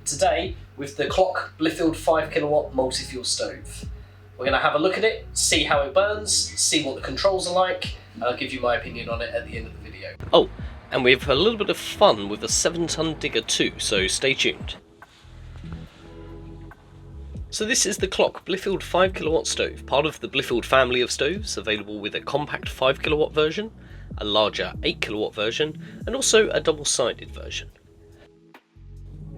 today with the Clock Blithfield 5kW Multifuel stove. We're going to have a look at it, see how it burns, see what the controls are like, and I'll give you my opinion on it at the end of the video. Oh, and we have a little bit of fun with a 7-ton digger too, so stay tuned. So this is the Clock Blithfield 5kW stove, part of the Blithfield family of stoves, available with a compact 5kW version, a larger 8kW version, and also a double-sided version.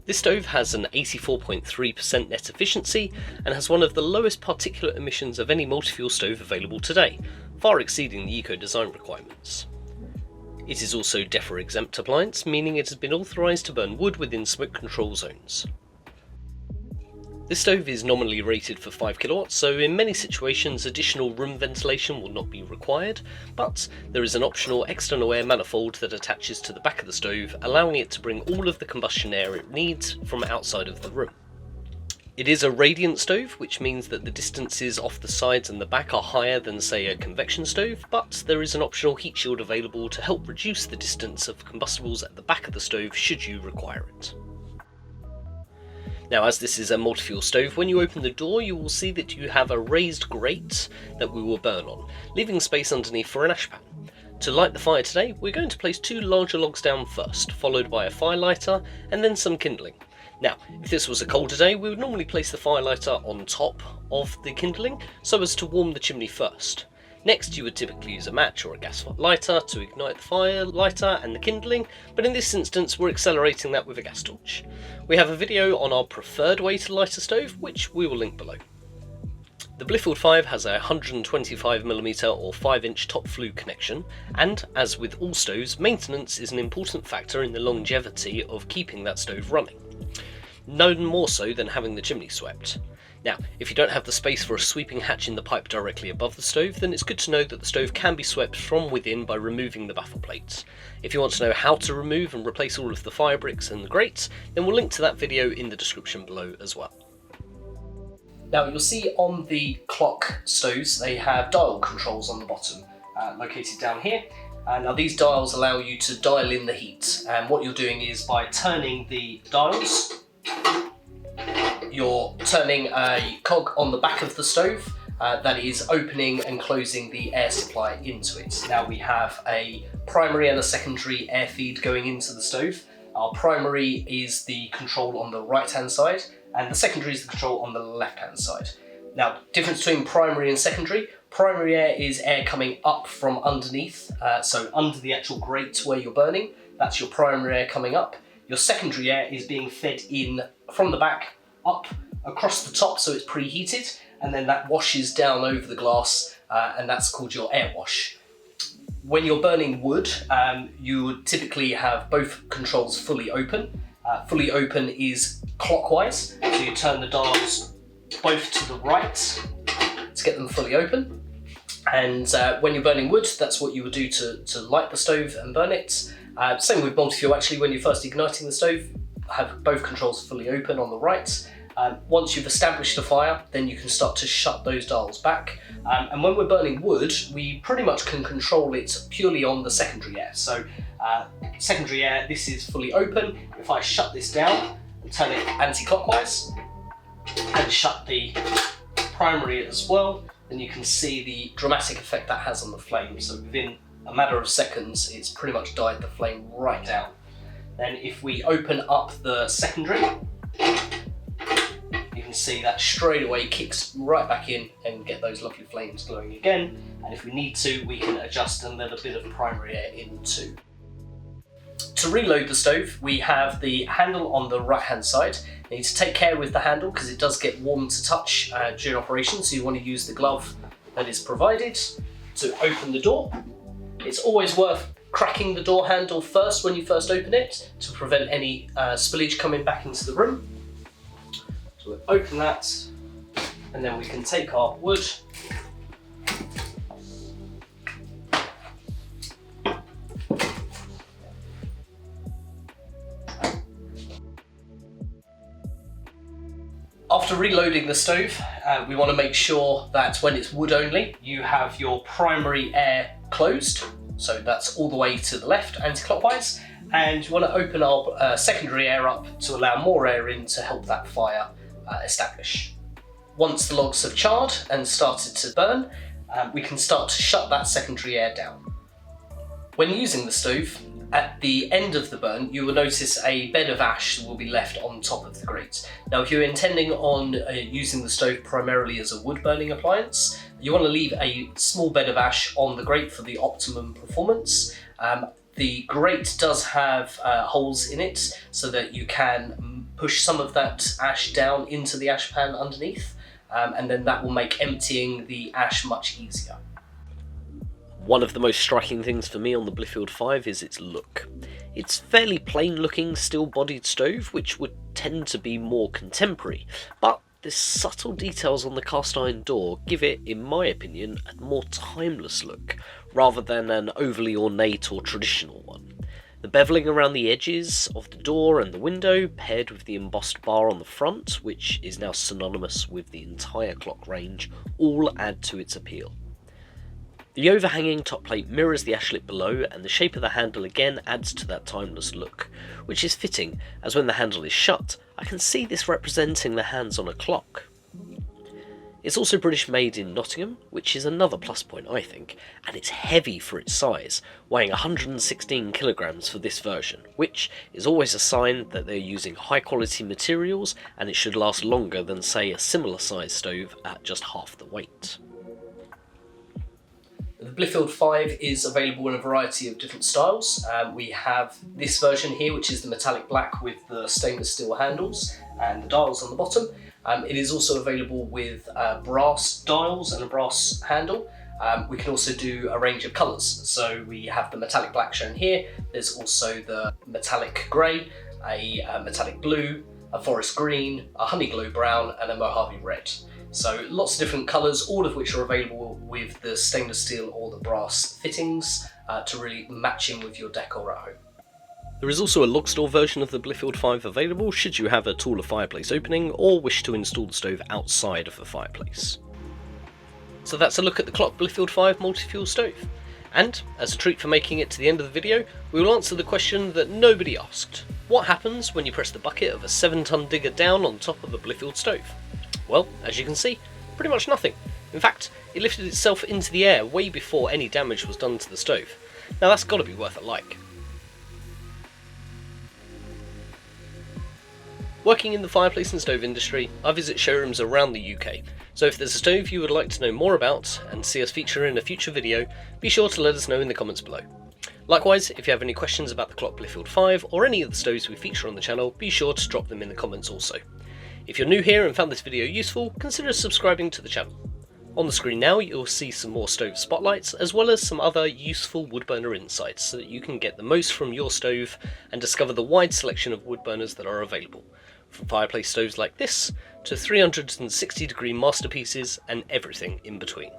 This stove has an 84.3% net efficiency and has one of the lowest particulate emissions of any multi-fuel stove available today, far exceeding the eco-design requirements. It is also DEFRA exempt appliance, meaning it has been authorised to burn wood within smoke control zones. This stove is nominally rated for 5kW, so in many situations additional room ventilation will not be required, but there is an optional external air manifold that attaches to the back of the stove, allowing it to bring all of the combustion air it needs from outside of the room. It is a radiant stove, which means that the distances off the sides and the back are higher than, say, a convection stove, but there is an optional heat shield available to help reduce the distance of combustibles at the back of the stove should you require it. Now, as this is a multi-fuel stove, when you open the door you will see that you have a raised grate that we will burn on, leaving space underneath for an ash pan. To light the fire today, we're going to place 2 larger logs down first, followed by a fire lighter and then some kindling. Now, if this was a colder day, we would normally place the fire lighter on top of the kindling so as to warm the chimney first. Next, you would typically use a match or a gas lighter to ignite the fire lighter and the kindling, but in this instance we're accelerating that with a gas torch. We have a video on our preferred way to light a stove, which we will link below. The Blithfield 5 has a 125mm or 5-inch top flue connection, and as with all stoves, maintenance is an important factor in the longevity of keeping that stove running. None more so than having the chimney swept. Now, if you don't have the space for a sweeping hatch in the pipe directly above the stove, then it's good to know that the stove can be swept from within by removing the baffle plates. If you want to know how to remove and replace all of the fire bricks and the grates, then we'll link to that video in the description below as well. Now, you'll see on the Clock stoves they have dial controls on the bottom, located down here. Now these dials allow you to dial in the heat, and what you're doing is by turning the dials, you're turning a cog on the back of the stove that is opening and closing the air supply into it. Now we have a primary and a secondary air feed going into the stove. Our primary is the control on the right hand side and the secondary is the control on the left hand side. Now, difference between primary and secondary: primary air is air coming up from underneath, so under the actual grate where you're burning, that's your primary air coming up. Your secondary air is being fed in from the back up across the top, so it's preheated, and then that washes down over the glass, and that's called your air wash. When you're burning wood, you would typically have both controls fully open. Fully open is clockwise, so you turn the dials both to the right to get them fully open. And when you're burning wood, that's what you would do to light the stove and burn it. Same with multi-fuel actually. When you're first igniting the stove, have both controls fully open on the right. Once you've established a fire, then you can start to shut those dials back. And when we're burning wood, we pretty much can control it purely on the secondary air. So secondary air, this is fully open. If I shut this down and turn it anti-clockwise and shut the primary as well, then you can see the dramatic effect that has on the flame. So within a matter of seconds, it's pretty much died the flame right down. Then if we open up the secondary, you can see that straight away kicks right back in and get those lovely flames glowing again. And if we need to, we can adjust and let a bit of primary air in too. To reload the stove, we have the handle on the right hand side. You need to take care with the handle because it does get warm to touch during operation, so you want to use the glove that is provided to open the door. It's always worth cracking the door handle first when you first open it to prevent any spillage coming back into the room. So we'll open that, and then we can take our wood After reloading the stove, we want to make sure that when it's wood only, you have your primary air closed, so that's all the way to the left anti-clockwise, And you want to open our secondary air up to allow more air in to help that fire establish. Once the logs have charred and started to burn, we can start to shut that secondary air down. When using the stove, at the end of the burn, you will notice a bed of ash will be left on top of the grate. Now, if you're intending on using the stove primarily as a wood burning appliance, you want to leave a small bed of ash on the grate for the optimum performance. The grate does have holes in it so that you can push some of that ash down into the ash pan underneath, and then that will make emptying the ash much easier. One of the most striking things for me on the Blithfield 5 is its look. It's fairly plain looking steel bodied stove, which would tend to be more contemporary, but the subtle details on the cast iron door give it, in my opinion, a more timeless look, rather than an overly ornate or traditional one. The bevelling around the edges of the door and the window, paired with the embossed bar on the front, which is now synonymous with the entire clock range, all add to its appeal. The overhanging top plate mirrors the ashlit below, and the shape of the handle again adds to that timeless look, which is fitting, as when the handle is shut, I can see this representing the hands on a clock. It's also British made in Nottingham, which is another plus point I think, and it's heavy for its size, weighing 116 kilograms for this version, which is always a sign that they're using high quality materials and it should last longer than, say, a similar size stove at just half the weight. The Blithfield 5 is available in a variety of different styles. We have this version here, which is the metallic black with the stainless steel handles and the dials on the bottom. It is also available with brass dials and a brass handle. We can also do a range of colours. So we have the metallic black shown here. There's also the metallic grey, a metallic blue, a forest green, a honey glow brown, and a Mojave red. So lots of different colours, all of which are available with the stainless steel or the brass fittings to really match in with your decor at home. There is also a logstore version of the Blithfield 5 available should you have a taller fireplace opening or wish to install the stove outside of the fireplace. So that's a look at the Clock Blithfield 5 Multifuel stove. And, as a treat for making it to the end of the video, we will answer the question that nobody asked. What happens when you press the bucket of a 7-ton digger down on top of a Blithfield stove? Well, as you can see, pretty much nothing. In fact, it lifted itself into the air way before any damage was done to the stove. Now that's got to be worth a like. Working in the fireplace and stove industry, I visit showrooms around the UK, so if there's a stove you would like to know more about and see us feature in a future video, be sure to let us know in the comments below. Likewise, if you have any questions about the Clock Blithfield 5 or any of the stoves we feature on the channel, be sure to drop them in the comments also. If you're new here and found this video useful, consider subscribing to the channel. On the screen now you'll see some more stove spotlights as well as some other useful woodburner insights so that you can get the most from your stove and discover the wide selection of wood burners that are available, from fireplace stoves like this to 360-degree masterpieces and everything in between.